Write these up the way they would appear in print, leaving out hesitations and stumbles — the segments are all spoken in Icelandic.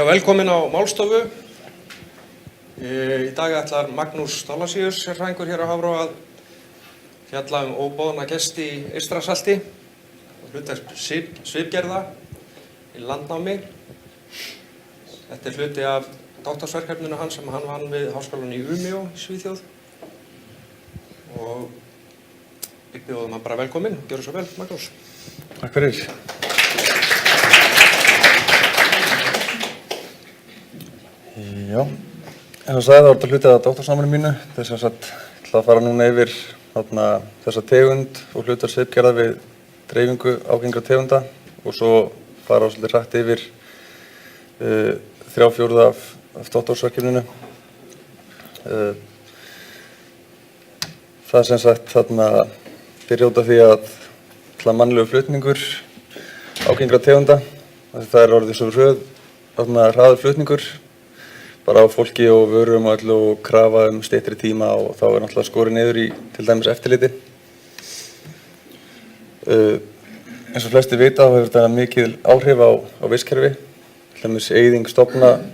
Já, velkomin á málstofu. Í dag ætlar Magnús Thorlacius, sérfræðingur hér á Hafró, að fjalla óboðna gesti í Eystrasalti og hlutverk svipgerða í landnámi. Þetta hluti af doktorsverkefninu hans sem hann vann við Háskólann í Umeå í Svíþjóð. Og ég bjóðum hann bara velkomin. Gjörðu svo vel, Magnús. Takk fyrir. Já, eins og sagði, það var þetta hluti af doktorsnáminu mínu. Þess að ég ætla að fara núna yfir þessa tegund og hlutar svipgerða við dreifingu ágengra tegunda og svo fara svolítið hratt yfir 3/4 af doktorsverkefninu. Það sem sagt byrja út af því að mannlegur flutningur ágengra tegunda. Það orðið svo hraður flutningur bara á fólki og vörum og öllu og krafa styttri tíma og þá náttúrulega skorið niður í til dæmis eftirliti. Eins og flestir vita þá hefur þetta mikil áhrif á vistkerfi. Til dæmis eyðing stofna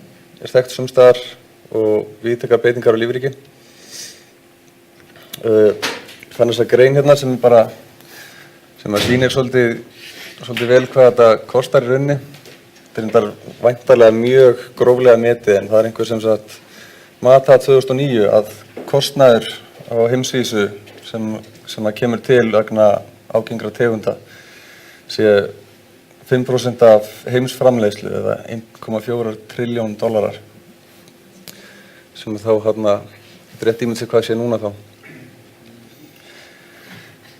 þekkt sums staðar og víðtækar breytingar á lífríki. Fann þessa grein hérna sem sýnir svolítið vel hvað þetta kostar í rauninni. Þetta er væntanlega mjög gróflega metið en það einhver sem mata 2009 að kostnaður á heimsvísu sem kemur til vegna ágengra tegunda sé 5% af heimsframleiðslu eða 1,4 trilljón dollarar sem þá rétt ímynd sér hvað sé núna þá.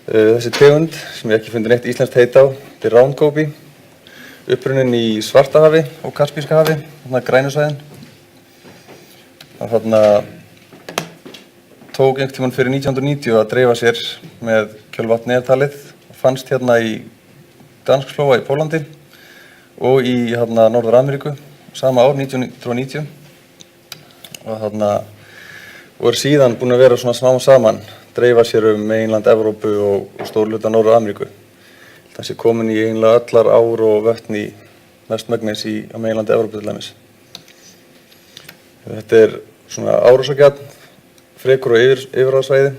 Þessi tegund sem ég ekki fundi neitt íslenskt heita á, þetta er rángópi. Upprunnin í Svartahafi og Kaspíska hafi, grænusvæðin. Það tók einhvern tímann fyrir 1990 að dreifa sér með kjölvatni talið og fannst hérna í Danskflóa í Pólandi og í Norður-Ameríku sama ár, 1990. Og síðan búin að vera svona smám saman, dreifa sér meginland Evrópu og stórhluta Norður-Ameríku. Það sé komin í eiginlega allar ár og vötn í mestmegnis á meginlandi Evrópu til dæmis. Þetta svona árásargjarn, frekur og yfirráðasvæði,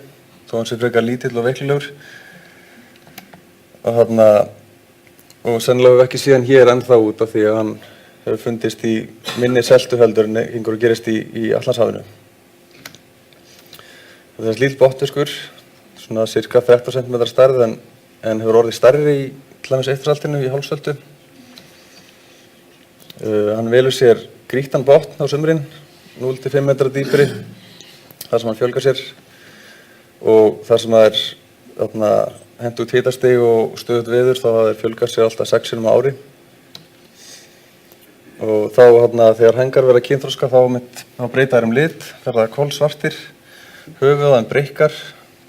þó hann sé frekar lítill og veiklulegur. Og sennilega hefur ekki síðan hér ennþá út af því að hann hefur fundist í minni seltuheldur en einhverju gerist í Atlantshafinu. Þetta er lítill botnfiskur, svona cirka 13 cm stærð en hefur orðið stærri í til dæmis Eystrasaltinu í hálfsöldu. Hann velur sér grýttan botn á sumrin, 0-5 metra dýpri, þar sem hann fjölgar sér og þar sem það hentugt hitastig og stöðugt veður þá hafa þeir fjölgað sér alltaf 6 sinnum á ári. Og þá þegar hengar verða kynþroska þá breyta þeir lit, verða kolsvartir, höfuð breikkar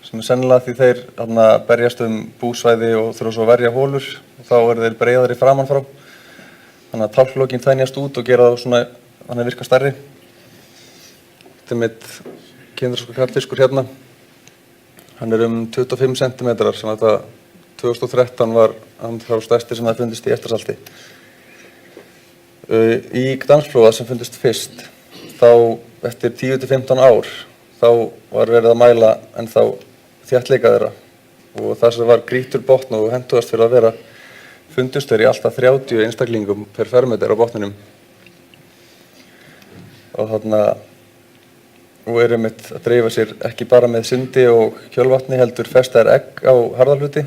sem sennilega því þeir berjast búsvæði og þurfa svo að verja hólur og þá þeir breiðari framan frá. Þannig að tálknlokin þenjast út og gera þá svona, hann virka stærri. Þetta mitt kynþroska karlfiskur hérna. Hann 25 cm sem 2013 var hann þá stærsti sem það fundist í Eystrasalti. Í Gdansflóa sem fundist fyrst, þá eftir 10-15 ár, þá var verið að mæla ennþá þéttleika þeirra og það sem var grýttur botn og hentugast fyrir að vera fundust þeir í alltaf 30 einstaklingum per fermeter á botninum. Og einmitt að dreifa sér ekki bara með sundi og kjölvatni heldur festa egg á harðalhluti,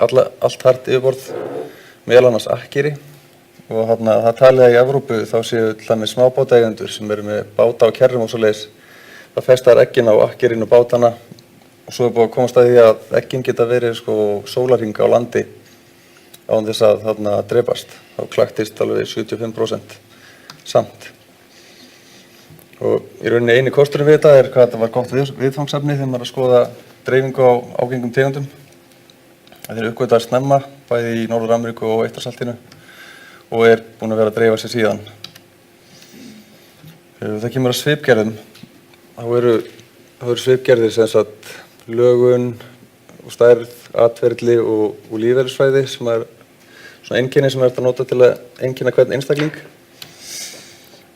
allt hart yfirborð, meðal annars akkeri og það talið í Evrópu þá séu til dæmis smábátaeigendur sem með báta og kerrum og svoleiðis það festa eggin á akkerinn og bátana og svo búið að komast að því að eggin geta verið sólarhring á landi án þess að drepast. Þá klaktist alveg 75% samt. Og í rauninni eini kosturinn við þetta hvað þetta var gott viðfangsefni þegar maður að skoða dreifingu á ágengum tegundum. Þeir uppgötvaðir snemma, bæði í Norður-Ameríku og Eystrasaltinu og búin að vera að dreifa sér síðan. Það kemur að svipgerðum. Það eru svipgerðir sem lögun og stærð, atferli og lífeðlisfræði sem svona einkenni sem hægt að nota til að einkenna hvern einstakling.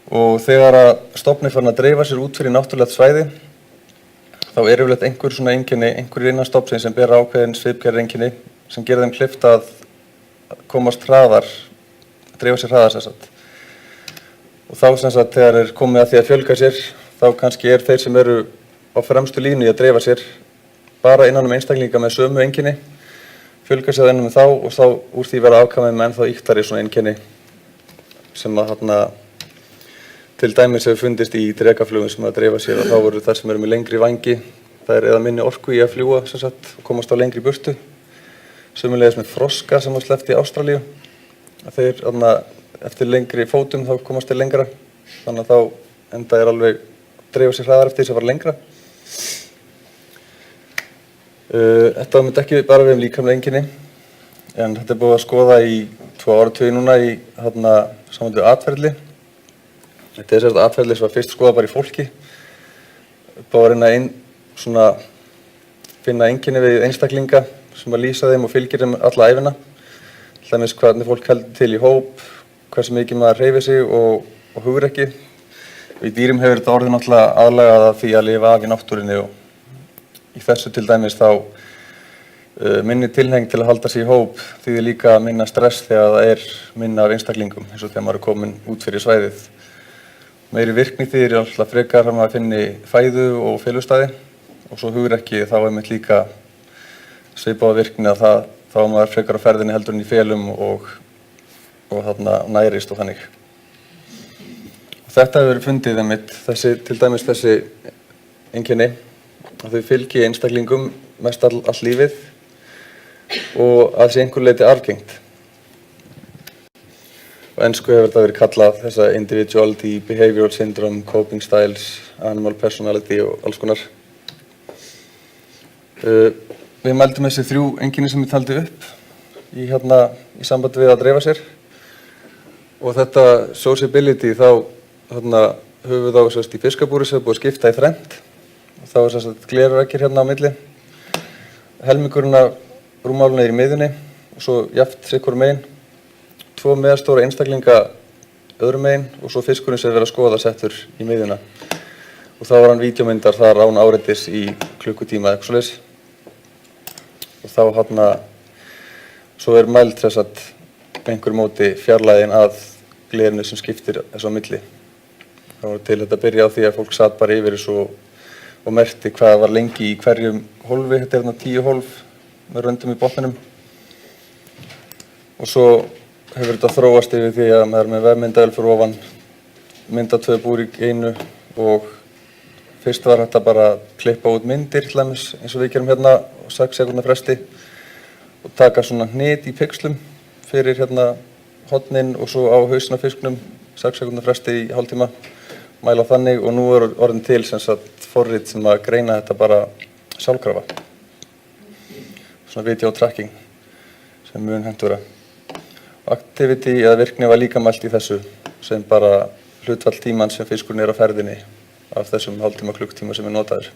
Og þegar að stofninn farin að dreifa sér út fyrir náttúrulegt svæði, þá yfirleitt einhver svona einkenni, einhverjir innan stofnsins sem bera ákveðin svipgerð einkenni sem gerir þeim kleift að komast hraðar, dreifa sér hraðar sem sagt. Og þá sem sagt þegar komið að því að fjölga sér, þá kannski þeir sem eru á fremstu línu í að dreifa sér bara innan einstaklinga með sömu einkenni, fjölga sér innan þá og þá úr því vera afkvæmið með ennþá ýktari svona einkenni sem að til dæmis hefur fundist í drekaflugum sem að dreifa sér og þá voru þar sem eru með lengri vangi, það eða minni orku í að fljúga sem sagt og komast á lengri burtu. Sömuleiðis með froska sem var sleppt í Ástralíu, að þeir eftir lengri fótum þá komast þeir lengra, þannig að þá enda alveg dreifa sér hraðar eftir þess að fara lengra. Þetta myndi ekki bara við líkamlega einkenni, en þetta búið að skoða í 2 áratugi núna í samanlega atferli. Þetta sérst atferli sem var fyrst skoðað bara í fólki, búið að reyna finna einkenni við einstaklinga sem að lýsa þeim og fylgir þeim alla ævina. Til dæmis hvernig fólk heldur til í hóp, hversu mikið maður hreyfir sig og hugrekki. Í dýrum hefur þetta orðið náttúrulega aðlagað að því að lifa af í náttúrunni og í þessu til dæmis þá minni tilhneiging til að halda sig í hóp þýðir líka minna stress þegar það minna af einstaklingum eins og þegar maður komin út fyrir svæðið. Meiri virkni þýðir alltaf frekar að maður finni fæðu og felustæði og svo hugrekki þá einmitt líka svipaða virkni að þá maður frekar á ferðinni heldur en í felum og nærist og þannig. Og þetta hefur verið fundið einmitt, til dæmis þessi einkenni að þau fylgi einstaklingum mest all lífið og að þessi einhver leyti arfgengt. Á ensku hefur þetta verið kallað þessa individuality, behavioral syndrome, coping styles, animal personality og alls konar. Við mældum þessi 3 einkenni sem ég taldi upp í sambandi við að dreifa sér og þetta sociability þá höfum við þá í fiskabúri sem er búið að skipta í þrennt og þá glerveggir á milli. Helmingurinn af rúmmálinu í miðjunni og svo jafnt sitt hvoru megin. 2 meðalstóra einstaklinga öðrum megin og svo fiskurinn sem verið að skoða settur í miðjuna. Og þá var hann vídeómyndar þar án áreitis í klukkutíma eitthvað svoleiðis. Og þá svo mæld þess að einhver móti fjarlægðin að glerinu sem skiptir þessu á milli. Það var til þetta byrja á því að fólk satt bara yfir þessu og merkti hvað var lengi í hverjum hólfi. Þetta 10 hólf með röndum í botninum. Og svo hefur þetta þróast yfir því að maður með vefmyndavél fyrir ofan mynda 2 búr í einu og fyrst var þetta bara að klippa út myndir til dæmis eins og við gerum á 6 sekúndna fresti og taka svona hnit í pixlum fyrir hornin og svo á hausinn á fisknum 6 sekúndna fresti í hálftíma, mæla þannig og nú orðin til sem sagt forrit sem að greina þetta bara sjálfkrafa. Svona video tracking sem mun hentugra. Activity eða virkni var líka mælt í þessu sem bara hlutfall tíman sem fiskurinn á ferðinni af þessum hálftíma klukktíma sem notaður.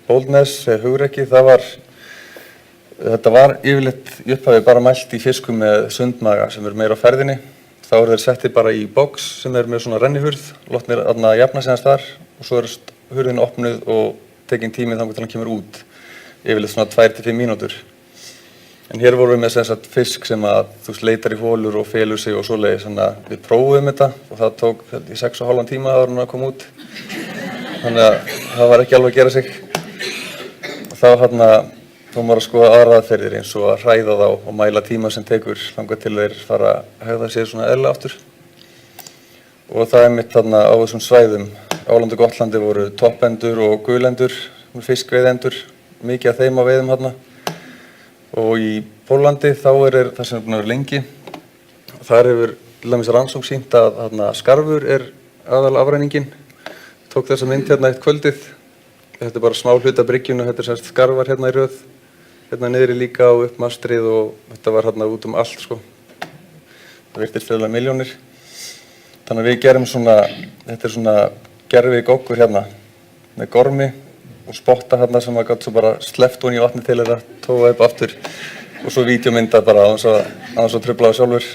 Boldness, hugrekki, þetta var yfirleitt í upphafi bara mælt í fiskum með sundmaga sem meira á ferðinni. Þá þeir settir bara í box sem með svona rennihurð, látnir að jafna sig hans þar og svo hurðin opnuð og tekin tími þangað til hann kemur út, yfirleitt svona 2 til 5 mínútur. En hér vorum við með fisk sem að leitar í hólur og felur sig og svoleiðis, þannig að við prófuðum þetta og það tók í 6,5 tíma áður en að koma út. Þannig að það var ekki alveg að gera sig. Og þá maður að skoða aðrar aðferðir eins og að hræða þá og mæla tíma sem tekur þangað til þeir fara að hegða sér svona eðlilega aftur. Og það mitt á þessum svæðum. Álandi og Gottlandi voru toppendur og gulendur, fiskveiðendur, mikið af þeim á veiðum . Og í Pólandi þá það sem búin að vera lengi. Þar hefur til dæmis rannsókn sýnt að skarfur aðal afræningin. Tók þessa mynd eitt kvöldið. Þetta bara smá hluta bryggjunu, þetta semst skarfar í röð. Niðri líka og upp mastrið og þetta var út allt sko. Það virtist fyrir milljónir. Þannig að við gerum þetta svona gervi goggur með gormi. Og spotta sem að gátt svo bara sleppt hún í vatni til þeirra, tóa upp aftur og svo vídeómynda bara á þess að trufla það sjálfur.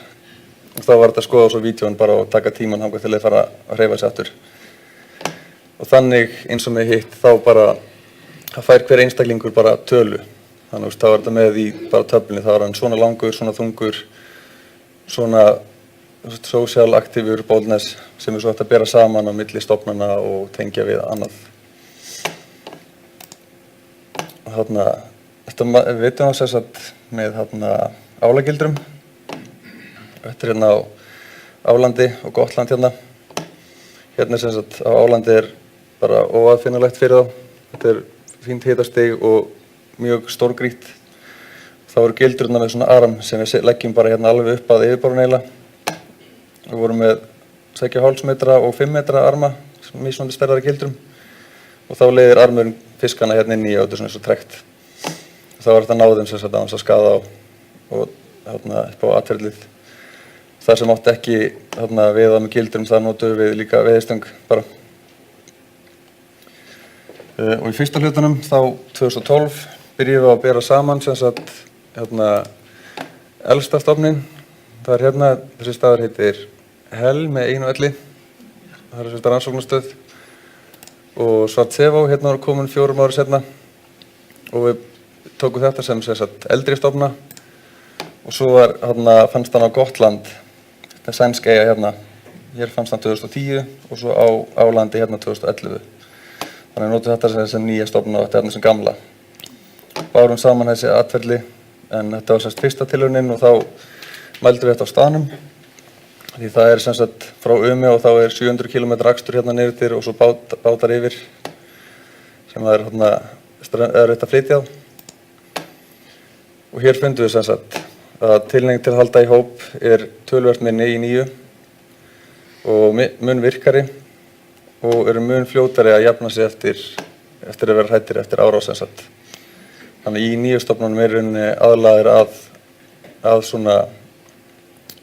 Og Þá var þetta að skoða svo vídeóin bara og taka tíman þangað til þeir fara að hreyfa sig aftur. Og þannig eins og með hitt þá bara, það fær hver einstaklingur bara tölu. Þannig þá var þetta með í bara töflunni, þá var hann svona langur, svona þungur, svona social active boldness sem svo hægt að bera saman á milli stofnana og tengja við annað. Þarna, þetta við veitum á þess að með álagildrum. Þetta hérna á Álandi og Gotland hérna. Hérna sem sagt á Álandi bara óaðfinnanlegt fyrir þá. Þetta fínt hitastig og mjög stórgrýtt. Þá eru gildrurnar með svona arm sem við leggjum bara hérna alveg upp að yfirborðinu eiginlega. Við vorum með 6,5 metra og 5 metra arma, mismunandi stærðari gildrum. Og þá leiðir armurinn fiskana hérna inn í og þetta svona eins og trekt. Þá var þetta náðum sem sagt að skaða á og hérna upp á atferðlið. Það sem átti ekki veiða með gildrum, það notuðum við líka veiðistöng bara. Og í fyrsta hlutanum þá 2012 byrjuðum við að bera saman sem sagt elsta stofninn. Það hérna, þessi staður heitir Hell með 1 og 11. Það sem sagt rannsóknarstöð. Og Svartsefá hérna var komin 4 ára seinna. Og við tókum þetta sem sagt eldri stofna. Og svo fannst hann á Gotland. Þetta sænsk eyja hérna. Hér fannst hann 2010 og svo á Álandi hérna 2011. Þannig notum þetta sem nýja stofna og þetta hérna sem gamla. Bárum saman þessi atferli en þetta var fyrsta tilraunin og þá mældum við þetta á staðnum. Því það sem sagt frá Umeå og þá 700 km akstur hérna niður til og svo bátar yfir sem það erfitt að flytja á. Og hér fundum við sem sagt að tilhneiging til að halda í hóp töluvert minni í nýju og mun virkari og eru mun fljótari að jafna sig eftir að vera hræddir eftir árás sem sagt. Þannig í nýju stofnunum rauninni aðlagðir að svona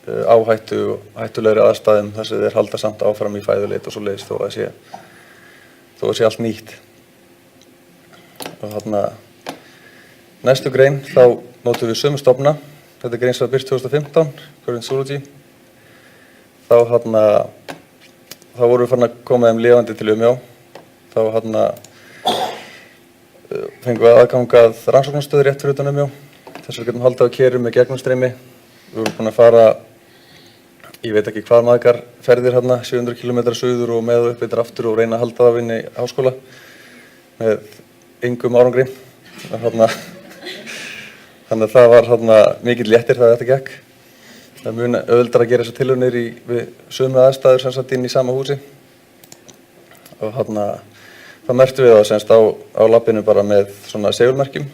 áhættu og hættulegri aðstæðum þar sem þeir halda samt áfram í fæðuleit og svoleiðis þó að sé allt nýtt. Og næstu grein þá notum við sömu stofna. Þetta grein sem var birt 2015, Current Zoology. Þá vorum við farin að koma þeim lifandi til Umeå. Þá fengum við aðgang að rannsóknarstöð rétt fyrir utan Umeå. Þess vegna getum haldið á kerum með gegnumstreymi. Við vorum búin að fara, ég veit ekki hvað margar ferðir 700 km suður og með upp yfir aftur og reyna að halda það inn í háskóla með engum árangri. Þannig að það var mikill léttir þegar þetta gekk. Það mun auðveldara að gera þessar tilraunir við sömu aðstæður sem sagt inn í sama húsi. Og það merktum við á labbinu bara með svona segulmerkjum.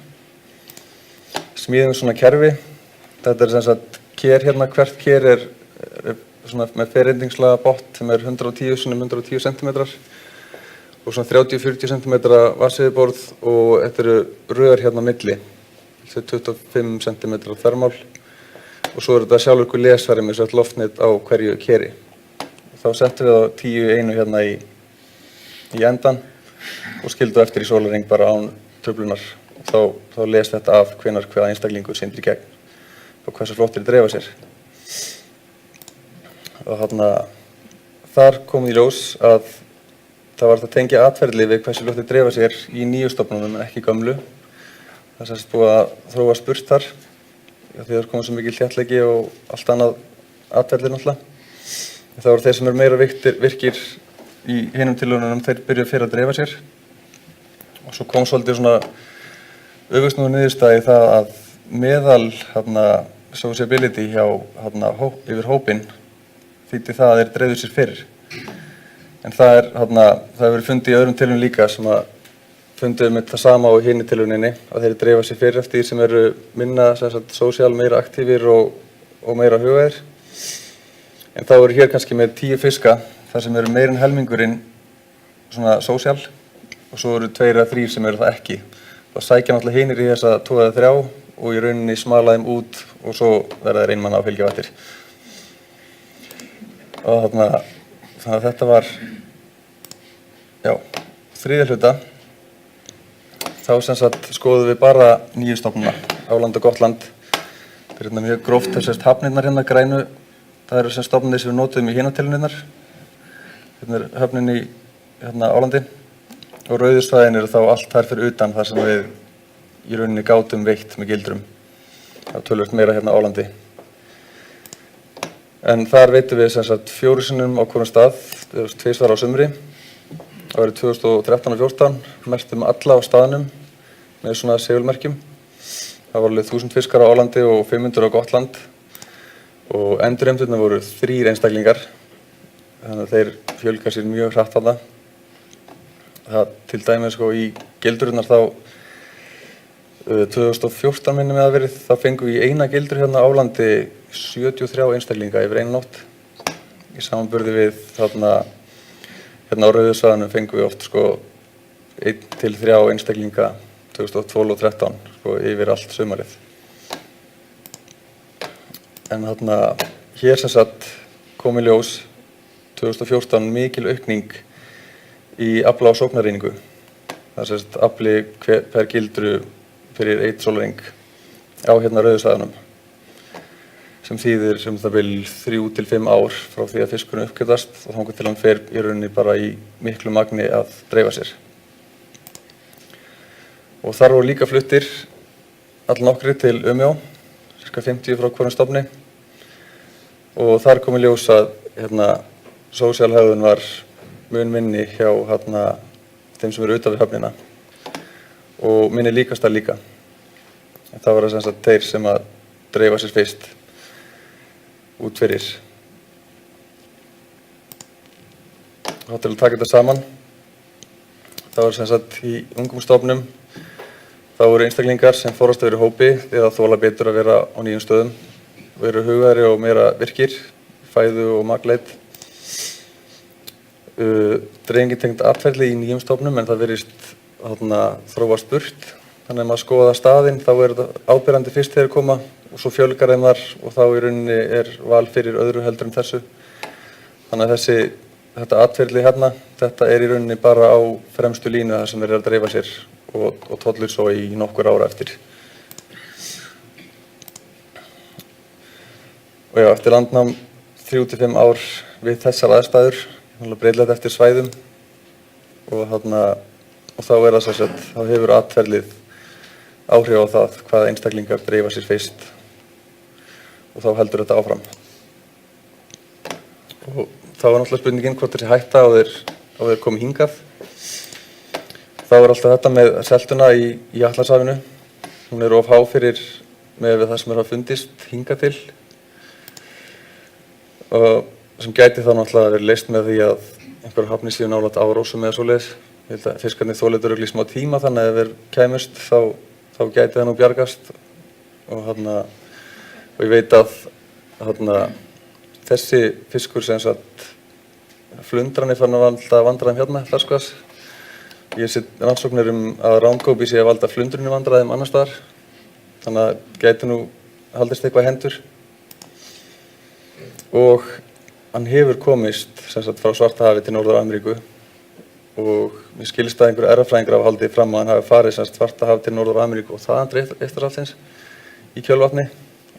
Smíðum svona kerfi. Þetta sem sagt ker hérna, hvert ker svona með ferreindingslega botn sem 110 x 110 cm og svona 30-40 cm vatnsyfirborð og þetta eru rör hérna á milli. 25 cm þvermál og svo þetta sjálfur ykkur lesari með svona loftnet á hverju keri. Þá settum við á 10 einu hérna í endan og skildu eftir í sólarhring bara án truflunar. Þá les þetta af hvenær hvaða einstaklingur syndir í gegn og hversu flottir dreifa sér. Og þar kom í ljós að það var að tengja atferli við hversu flottir dreifa sér í nýju stofnunum en ekki gömlu. Það er búið að þróa spurt þar því það komið svo mikil þéttleiki og allt annað atferli náttúrulega. Það voru þeir sem meira virkir í hinum tilraununum, þeir byrjuðu fyrir að dreifa sér. Og svo kom svolítið svona öfugsnúin niðurstaða í það að meðal sociability hjá yfir hópinn þýddi það að þeir dreifðu sér fyrr. En það hefur verið fundið í öðrum tilraunum líka sem að fundum við það sama á hinni tilrauninni að þeir dreifa sér fyrr eftir sem eru minna sósíal, meira aktífir og meira hugaðir. En þá eru hér kannski með 10 fiska þar sem eru meira en helmingurinn svona sósíal og svo eru 2 eða 3 sem eru það ekki. Þá sækja náttúrulega hinir í þessa 2 eða 3 og í rauninni smala þeim út og svo verða þeir einmanna á fylgja eftir. Og þannig að þetta var, þriðja hluta. Þá sem sagt skoðum við bara nýju stofnuna, Áland og Gotland. Þetta er mjög gróft þessast hafnirnar hérna, grænu það eru sem stofnir sem við notum í hinateluninnar. Hérna höfnin í Álandi og rauðu svæðin eru þá allt þar fyrir utan þar sem við í rauninni gátum veitt með gildrum. Það töluvert meira hérna á Álandi. En þar veitum við sem sagt 4 sinnum á hverjum stað, 2 á sumri. Það var 2013 og 2014, merktum alla á staðnum með svona segulmerkjum. Það var alveg 1000 fiskar á Álandi og 500 á Gotland. Og endurheimturnar voru 3 einstaklingar. Þannig að þeir fjölga sér mjög hratt þarna. Það til dæmis sko í gildrurnar þá 2014 minnum við að verið, þá fengum við í eina gildur hérna á Álandi 73 einstaklinga yfir eina nótt. Í samanburði við þarna hérna á Rauðusvæðunum fengum við oft sko 1 til 3 einstaklinga 2012 og 13 sko yfir allt sumarið. En þarna hér sem sagt kom í ljós 2014 mikil aukning í afla og sóknareiningu. Það er sem sagt afli per gildru fyrir 1 sólarhring á hérna Rauðusvæðunum. Sem þýðir sem það bil 3 til 5 ár frá því að fiskurinn uppgötast og þangað til hann fer í rauninni bara í miklu magni að dreifa sér. Og þar voru líka fluttir allnokkrir til Umeå, ca. 50 frá hverjum stofni. Og þar kom í ljós að sósíalhegðun var mun minni hjá þeim sem eru utan við höfnina og minni líkastar líka. Það var sem sagt þeir sem að dreifa sér fyrst út fyrir. Þá til að taka þetta saman, það var sem sagt í ungum stofnum, það voru einstaklingar sem fórast að vera í hópi eða þola betur að vera á nýjum stöðum, veru hugæðri og meira virkir, fæðu og magleit. Dreifingi tengd atferli í nýjum stofnum en það virðist þróast burt. Þannig að maður skoða staðinn, þá er þetta áberandi fyrst þegar koma og svo fjölgar þeim þar og þá í rauninni er val fyrir öðru heldur en þessu. Þannig að þetta atferli hérna, þetta er í rauninni bara á fremstu línu þar sem þeir eru að dreifa sér og tollur svo í nokkur ára eftir. Og já, eftir landnám 3 til 5 ár við þessar aðstæður, breytilegt eftir svæðum og þá er það sem sagt, þá hefur atferlið áhrif á það hvaða einstaklingar dreifa sér fyrst og þá heldur þetta áfram. Og þá var náttúrulega spurningin hvort þessi hætta á þeir komi hingað. Þá er alltaf þetta með seltuna í Atlantshafinu. Hún er of há fyrir með það sem hafa fundist hingað til. Og sem gæti þá náttúrulega verið leyst með því að einhverjar hafnir séu nálægt Árósum eða svoleiðis. Ég held að fiskarnir þolir örugglega í smá tíma þannig að ef þeir kæmust þá gæti það nú bjargast og ég veit að þessi fiskur sem sagt flundran er farin að valda vandræðum hérna ferskvass. Ég sé rannsóknir að rángópi sé að valda flundrunni vandræðum annars staðar þannig að gæti nú haldist eitthvað hendur og hann hefur komist sem sagt frá Svartahafi til Norður-Ameríku og mér skilst að einhverju erfræðingar hafa haldið fram að hann hafi farið sem Svartahaf til Norður-Ameríku og þaðan til Eystrasaltsins í kjölvatni,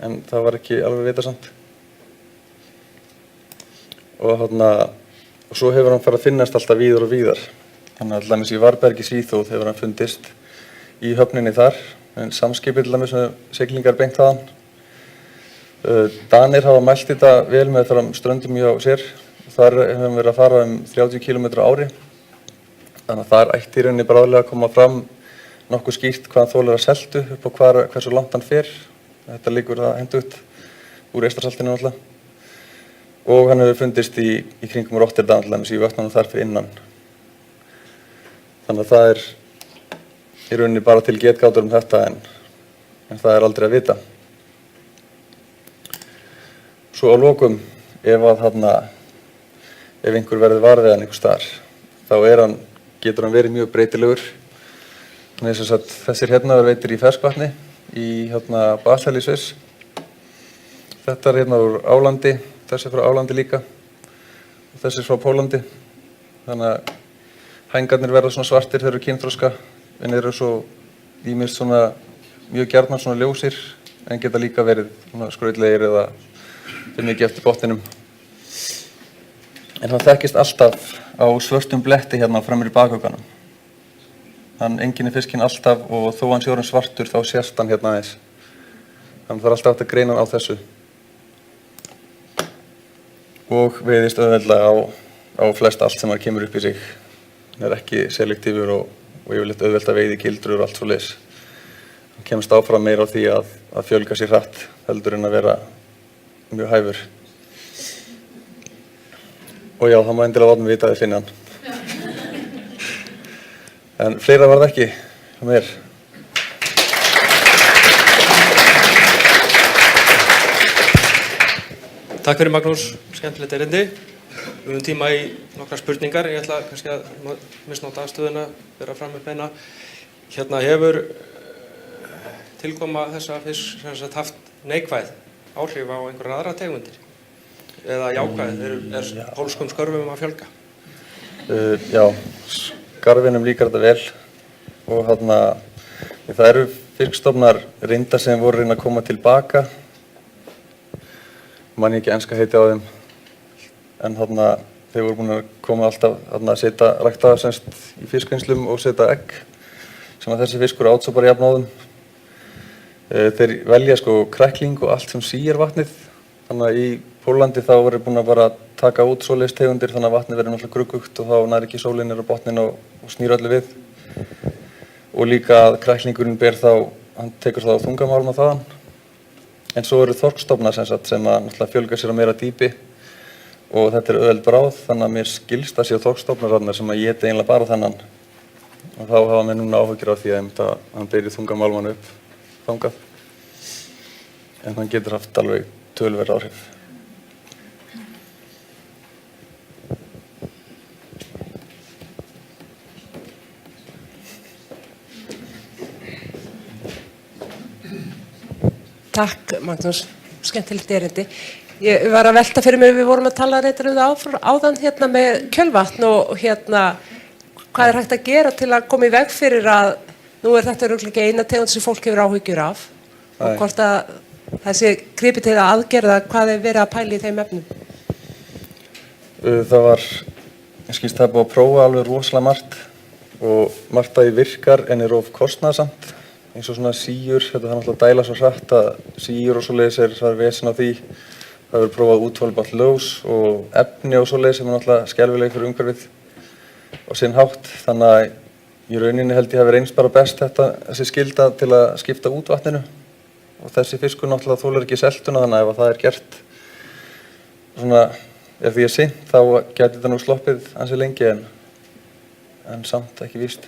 en það var ekki alveg vitasamt. Og svo hefur hann farið að finnast alltaf víðar og víðar. Þannig að til dæmis í Varberg í Svíþjóð hefur hann fundist í höfninni þar, en samskipið til dæmis með siglingar beint þaðan. Danir hafa mælt þetta vel með frá ströndum hjá sér. Þar hefum verið að fara 30 km á ári. Þannig að það ætti í rauninni bráðlega að koma fram nokkuð skýrt hvað hann þolir að seltu upp á hversu langt hann fer. Þetta liggur það hendugt úr Eystrasaltinu alltaf. Og hann hefur fundist í kringum Rotterdam alltaf í vötnunum þar fyrir innan. Þannig að það er í rauninni bara til getgátur þetta en það er aldrei að vita. Svo á lokum, ef einhver verður var við hann einhvers staðar, þá getur hann verið mjög breytilegur. Þannig sem sagt, þessir hérna eru veiddir í ferskvatni í Basel í Sviss. Þetta er hérna úr Álandi, þessi frá Álandi líka og þessi frá Pólandi. Þannig að hængarnir verða svona svartir þegar eru kynþroska en eru svo ýmist svona mjög gjarnan svona ljósir en geta líka verið svona skrautlegir eða mikið eftir botninum. En hann þekkist alltaf á svörtum bletti hérna framur í bakhauganum. Hann einkennir fiskinn alltaf og þó hann sé orðinn svartur þá sést hann hérna aðeins. Þannig það alltaf hægt að greina hann á þessu. Og veiðist auðveldlega á flest allt sem hann kemur upp í sig. Hann ekki selektífur og yfirleitt auðvelt að veiði gildrur og allt svoleiðis. Hann kemst áfram meira á því að fjölga sér hratt heldur en að vera mjög hæfur. Og já, það má endilega láta mig vita að þið finni hann. En fleira var það ekki hjá mér. Takk fyrir Magnús, skemmtilegt erindi. Við höfum tíma í nokkra spurningar. Ég ætla kannski að misnota aðstöðuna, vera fram með beina. Hérna hefur tilkoma þessa fisk sem sagt haft neikvæð áhrif á einhverjar aðra tegundir? Eða jákvæð, pólskum skörfum að fjölga? Já, skarfinum líkar þetta vel og það eru fiskstofnar reyndar sem voru reyna að koma tilbaka. Man ekki enska heiti á þeim, en þeir voru búin að koma alltaf að setja rækta í fiskvinnslum og setja egg sem að þessi fiskur át svo bara jafnóðum. Þeir velja krækling og allt sem sýir vatnið, þannig að í Pólandi þá voru búin að bara taka út svoleiðis tegundir þannig að vatnið verður náttúrulega gruggugt og þá nær ekki sólin á botnin og snýr öllu við. Og líka að kræklingurinn hann tekur þá þungamálma þaðan. En svo eru þorskstofnar sem að náttúrulega fjölga sér á meira dýpi og þetta er auðveld bráð þannig að mér skilst að séu þorskstofnar sem að éti eiginlega bara þennan. Og þá hafa mér núna áhyggjur af því að hann beri þungamálman upp þangað. En hann getur haft alveg töluverð áhrif. Takk Magnús, skemmtilegt erindi. Ég var að velta fyrir mér, við vorum að tala reyndar áðan hérna með kjölvatn og hvað er hægt að gera til að koma í veg fyrir að nú er þetta örugglega ekki eina tegund sem fólk hefur áhyggjur af og hvort að það sé gripið til að aðgerða hvað er verið að pæla í þeim efnum? Það var, ég skilst það búið að prófa alveg rosalega margt og margt að því virkar en er of kostnaðarsamt. Eins og svona síur, þetta þarf náttúrulega að dæla svo hratt að síur og svoleiðis það er vesen á því. Það verður prófað útvalbart ljós og efni og svoleiðis sem er náttúrulega skelfileg fyrir umhverfið og sinn hátt. Þannig að í rauninni held ég hafi reynst bara best þessi skylda til að skipta út vatninu. Og þessi fiskur náttúrulega þolir ekki seltuna þannig að ef það er gert svona, ef því er sint þá gæti þetta nú sloppið ansi lengi en samt ekki víst.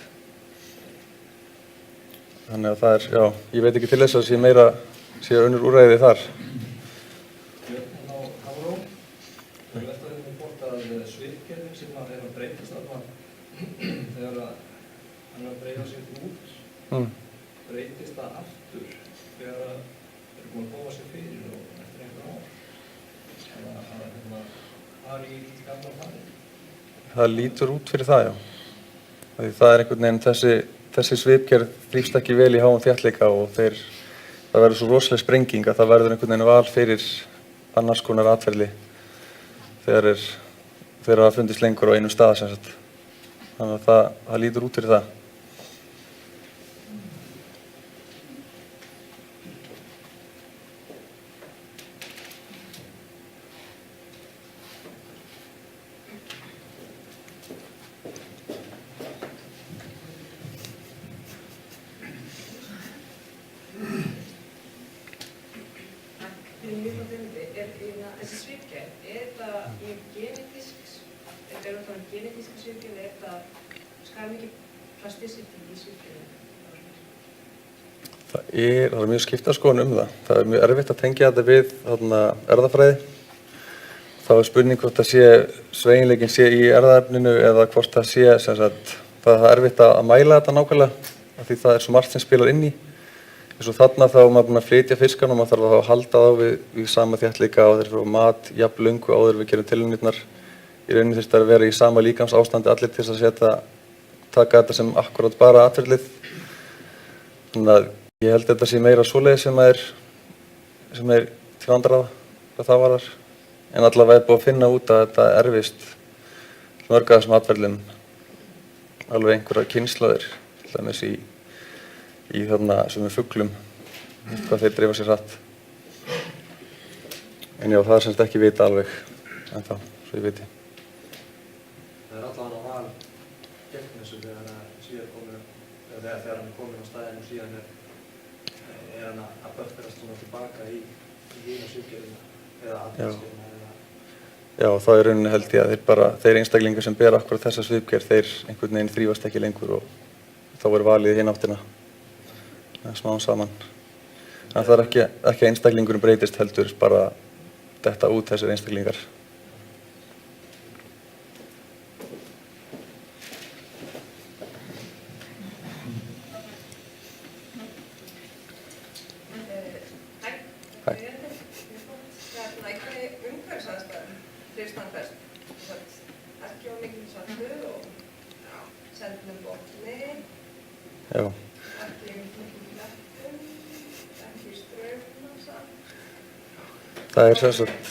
Þannig að það er, já, ég veit ekki til þess að sé önnur úrræði þar. Björn á Hafró, ég velta þeim hvort að svipgerðin sem er að breytast þarna þegar hann er að breyta sig út, breytist það aftur þegar það er búin að koma sér fyrir og eftir einhver ár. Þannig að það er í gamla fari. Það lítur út fyrir það, já. Því það er einhvern veginn þessi svipgerð þrífst ekki vel í háum þéttleika og það verður svo rosaleg sprenging að það verður einhvern veginn val fyrir annars konar atferli þegar það fundist lengur á einum stað sem sagt. Þannig að það lítur út fyrir það. Þessi svipgerð, er þetta genetísk svipgerð eða er þetta skar mikið plasticity í svipgerðinu? Það er mjög skiptar skoðun það. Það er mjög erfitt að tengja þetta við erfðafræði. Þá er spurning hvort það sé sveigjanleikinn sé í erfðaefninu eða hvort það sé það er erfitt að mæla þetta nákvæmlega af því það er svo margt sem spilar inn í. Eins og þarna þá er maður búinn að flytja fiskan og maður þarf að halda þá við sama þéttleika og þeir frá mat jafn löngu áður við gerum tilraunirnar. Í rauninni þurfti að vera í sama líkamsástandi allir til þess að taka þetta sem akkúrat bara atferlið. Þannig að ég held að þetta sé meira svoleiðis sem er til vandræða hvað það varðar. En allavega er búið að finna út að þetta erfist mörg af þessum atferðlum alveg einhverjar kynslóðir, til dæmis í þarna sem er fuglum, hvað þeir dreifa sér hratt. En já, það er semst ekki vita alveg ennþá, svo ég viti. Það er allavega val gegn þessu þegar þegar hann er komin á staðinn og síðan er hann að börtast svona tilbaka í hina svipgerðina eða aðhaldsgerðina eða... Já, þá í rauninni held ég að þeir einstaklingar sem bera akkurat þessa svipgerð, þeir einhvern veginn þrífast ekki lengur og þá er valið í hina áttina smám saman. En það er ekki að einstaklingurinn breytist heldur, bara detta út þessir einstaklingar. Já. Það er sem sagt...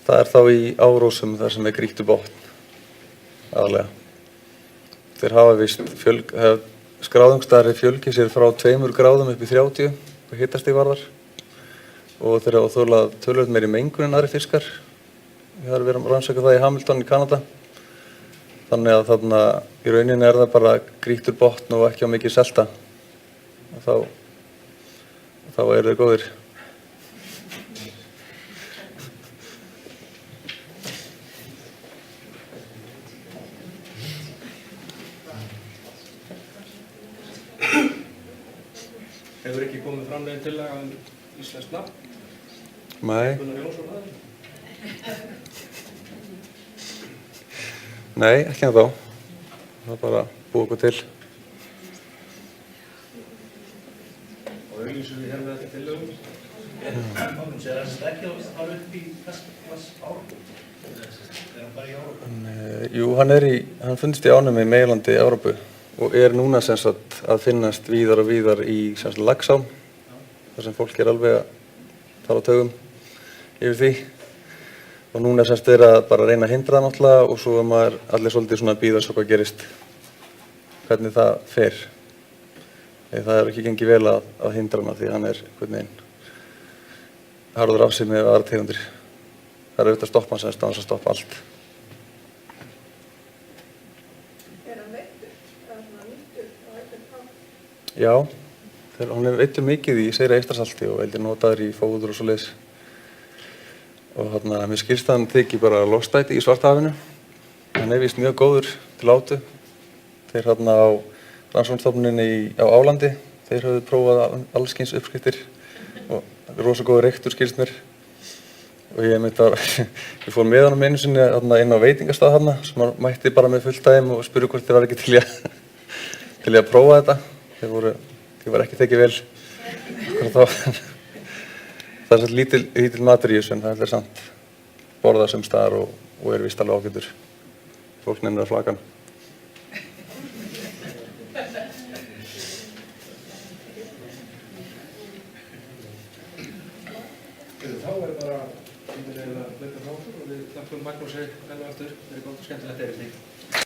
Það er þá í Árósum þar sem er grýttur botn, aðalega. Þeir hafa víst skráðungsstaðir fjölgið sér frá 2 gráðum upp í 30 og hitastig varðar. Og þeir hafa þolað töluvert meiri mengun en aðrir fiskar. Við höfum verið að rannsaka það í Hamilton í Kanada. Þannig að þarna í rauninni er það bara grýttur botn og ekki á mikið selta. Og þá eru þeir góðir. Hefur ekki komið fram neginn tillaga íslenskt nafn? Nei. Gunnar Jónsson aðeins? Nei, ekki ennþá. Það er bara búið okkur til. Og auglýsum við með þetta tillögum? Magnús, er það ekki alveg upp í Vestmanns Árópu? Er hann bara í Árópu? Jú, hann finnst í ánum í meginlandi Evrópu og er núna sem sagt að finnast víðar og víðar í sem sagt Laxá, þar sem fólk er alveg að fara á taugum yfir því. Og núna semst er að bara reyna að hindra það náttúrulega og svo er maður allir svolítið svona að bíða svo hvað gerist, hvernig það fer. Það er ekki gengið vel að hindra hana því hann er einhvern veginn harður af sig með aðra tegundir. Það er auðvitað að stoppa hann semst, annars að stoppa allt. Er hann veittur? Er hann svona nýttur á einhvern hátt? Já, hann er veittur mikið í Seyra Eystrasalti og veldir notaður í fóður og svoleiðis. Og mér skilst að hann teki bara lofstæti í Svartahafinu. Hann er víst mjög góður til átu. Þeir á rannsóknastofnuninni á Álandi, þeir höfðu prófað allskyns uppskriftir og rosa góður reyktur skilst mér. Og ég fór með honum einu sinni inn á veitingastað sem hann mætti bara með fullt dæmi og spurði hvort þeir var ekki til að prófa þetta. Þeir var ekki tekið vel. Það er svolítið lítil matur í þessu en það er samt borðað sem staðar og er víst alveg ágætur. Fólk nefnir að flaka hann. Þá er bara tíminn að hlaupa frá okkur og við þakkum Magnúsi enn og aftur fyrir gott og skemmtilegt erindi.